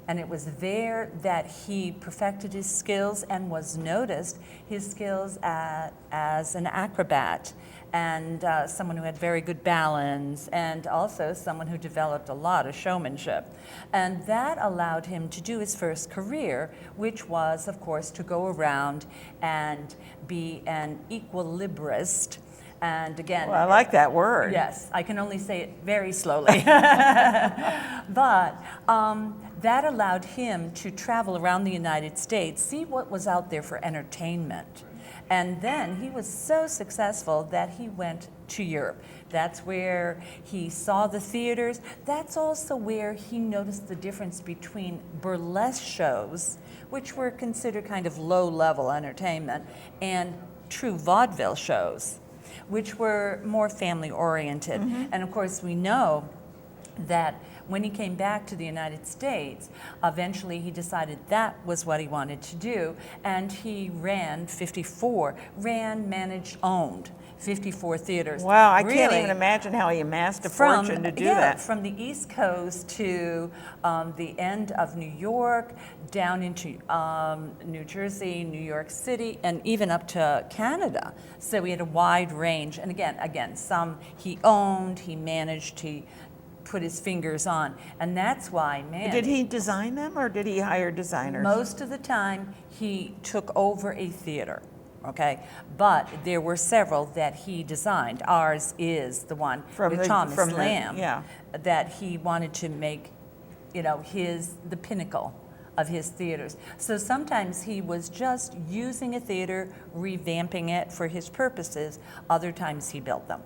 And it was there that he perfected his skills and was noticed, his skills as an acrobat and someone who had very good balance, and also someone who developed a lot of showmanship. And that allowed him to do his first career, which was, of course, to go around and be an equilibrist. And again, well, I like that word. Yes, I can only say it very slowly. But that allowed him to travel around the United States, see what was out there for entertainment. And then he was so successful that he went to Europe. That's where he saw the theaters. That's also where he noticed the difference between burlesque shows, which were considered kind of low-level entertainment, and true vaudeville shows, which were more family-oriented. Mm-hmm. And of course, we know that when he came back to the United States, eventually he decided that was what he wanted to do, and he managed, owned 54 theaters. Wow, I can't even imagine how he amassed a fortune to do that. From the East Coast to the end of New York, down into New Jersey, New York City, and even up to Canada. So he had a wide range. And again, some he owned, he managed, he put his fingers on. And that's why, man. Did he design them or did he hire designers? Most of the time, he took over a theater. Okay, but there were several that he designed. Ours is the one with Thomas Lamb that he wanted to make, the pinnacle of his theaters. So sometimes he was just using a theater, revamping it for his purposes. Other times he built them.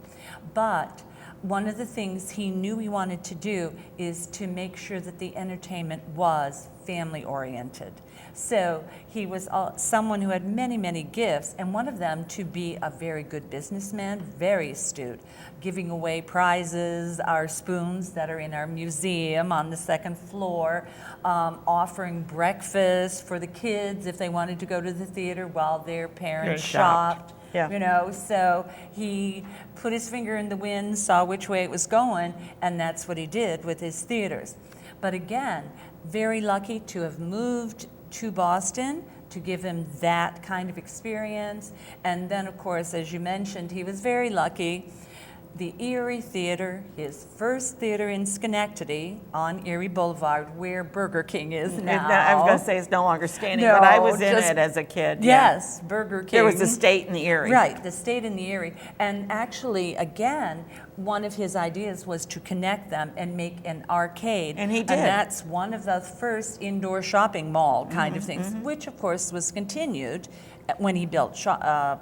But one of the things he knew he wanted to do is to make sure that the entertainment was family-oriented. So he was someone who had many, many gifts, and one of them to be a very good businessman, very astute, giving away prizes, our spoons that are in our museum on the second floor, offering breakfast for the kids if they wanted to go to the theater while their parents shopped. Yeah. So he put his finger in the wind, saw which way it was going, and that's what he did with his theaters. But again, very lucky to have moved to Boston, to give him that kind of experience. And then, of course, as you mentioned, he was very lucky. The Erie Theater, his first theater in Schenectady on Erie Boulevard, where Burger King is now. I was going to say it's no longer standing, No, but I was in just- it as a kid. Yes, Burger King. There was the State in the Erie. Right, the State in the Erie. And actually, again, one of his ideas was to connect them and make an arcade. And he did. And that's one of the first indoor shopping mall kind of Mhm, things, mhm. which of course was continued when he built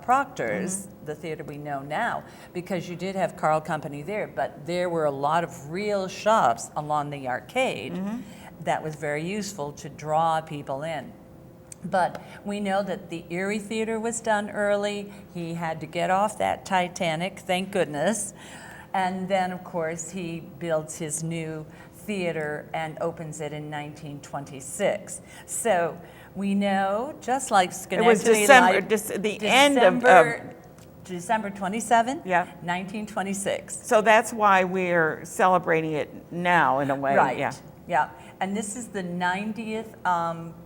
Proctor's, the theater we know now, because you did have Carl Company there, but there were a lot of real shops along the arcade that was very useful to draw people in. But we know that the Erie Theater was done early. He had to get off that Titanic, thank goodness. And then, of course, he builds his new theater and opens it in 1926. So we know, just like Schenectady, It was December, the end of December 27, yeah, 1926. So that's why we're celebrating it now in a way. Right. Yeah. Yeah. And this is the 90th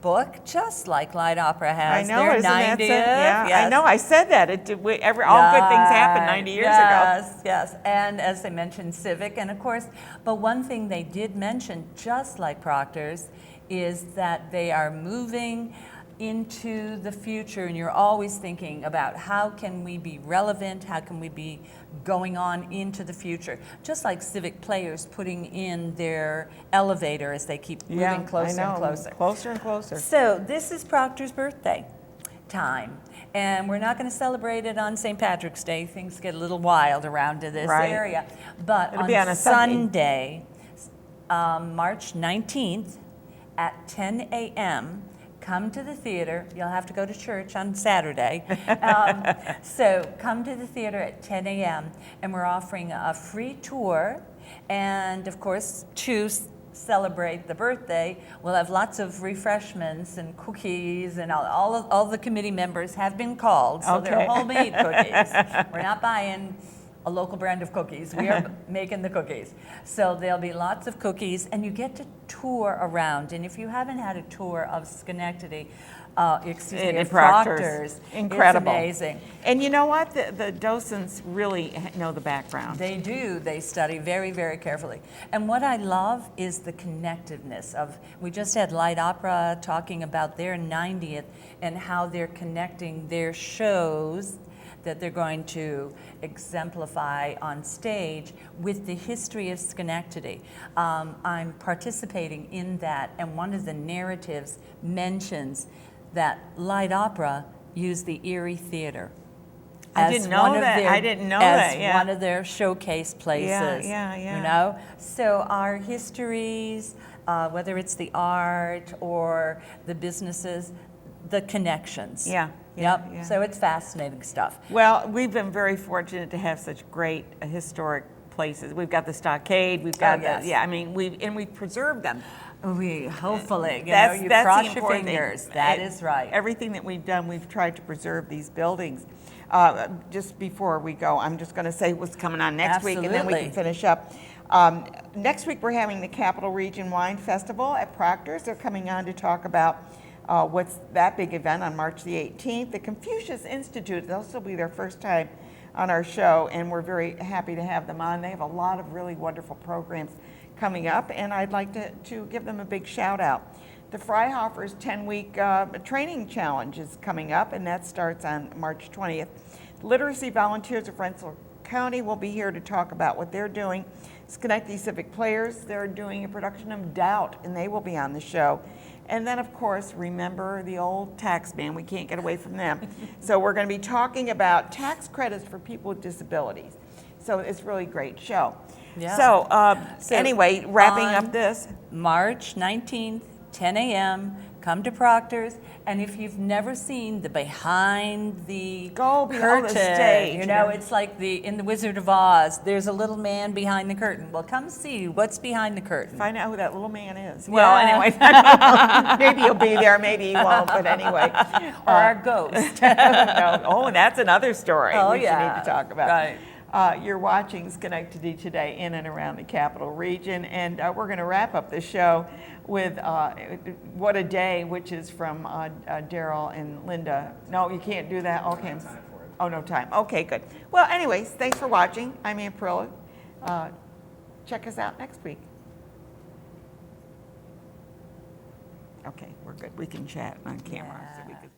book, just like Light Opera has. I know, their isn't 90th. that yeah, Yes. I know. I said that. All good things happened 90 years ago. Yes, yes. And as they mentioned, Civic, and of course, but one thing they did mention, just like Proctor's, is that they are moving into the future, and you're always thinking about how can we be relevant, how can we be going on into the future, just like Civic Players putting in their elevator as they keep moving closer and closer. Closer and closer. So this is Proctor's birthday time, and we're not going to celebrate it on St. Patrick's Day. Things get a little wild around to this Right. area, but It'll be on a Sunday. March 19th at 10 a.m., come to the theater. You'll have to go to church on Saturday. So come to the theater at 10 a.m. and we're offering a free tour. And of course, to celebrate the birthday, we'll have lots of refreshments and cookies, and all the committee members have been called. So they're Okay. homemade cookies. We're not buying a local brand of cookies. We are making the cookies. So there'll be lots of cookies, and you get to tour around. And if you haven't had a tour of Schenectady, of Proctor's, incredible. it's amazing. And you know what? The docents really know the background. They do. They study very, very carefully. And what I love is the connectiveness of, we just had Light Opera talking about their 90th and how they're connecting their shows that they're going to exemplify on stage with the history of Schenectady. I'm participating in that, and one of the narratives mentions that Light Opera used the Erie Theater. I didn't know that. I didn't know that, yeah. As one of their showcase places. Yeah. You know? So our histories, whether it's the art or the businesses, the connections. Yeah. Yep. Yeah. So it's fascinating stuff. Well, we've been very fortunate to have such great historic places. We've got the stockade. We've got we've preserved them. We hopefully, you that's cross the your important thing. fingers. That is right. Everything that we've done, we've tried to preserve these buildings. Just before we go, I'm just going to say what's coming on next week, and then we can finish up. Next week, we're having the Capital Region Wine Festival at Proctor's. They're coming on to talk about what's that big event on March the 18th. The Confucius Institute, they'll still be their first time on our show, and we're very happy to have them on. They have a lot of really wonderful programs coming up, and I'd like to give them a big shout out. The Freihofers 10-week training challenge is coming up, and that starts on March 20th. Literacy Volunteers of Rensselaer County will be here to talk about what they're doing. Schenectady Civic Players, they're doing a production of Doubt, and they will be on the show. And then, of course, remember the old tax man. We can't get away from them. So we're going to be talking about tax credits for people with disabilities. So it's a really great show. Yeah. So anyway, wrapping up this. March 19th, 10 a.m., come to Proctor's, and if you've never seen the behind the curtain, the stage, you know, it's like in the Wizard of Oz, there's a little man behind the curtain. Well, come see what's behind the curtain. Find out who that little man is. Yeah. Well, anyway, maybe he'll be there, maybe he won't, but anyway. Or our ghost. No. Oh, and that's another story Oh, we should yeah. need to talk about. Right. You're watching Schenectady Today in and around the Capital Region, and we're going to wrap up the show with What a Day, which is from Daryl and Linda. No, you can't do that? Okay. Oh, no time. Okay, good. Well, anyways, thanks for watching. I'm Ann Perillo. Check us out next week. Okay, we're good. We can chat on camera. So we could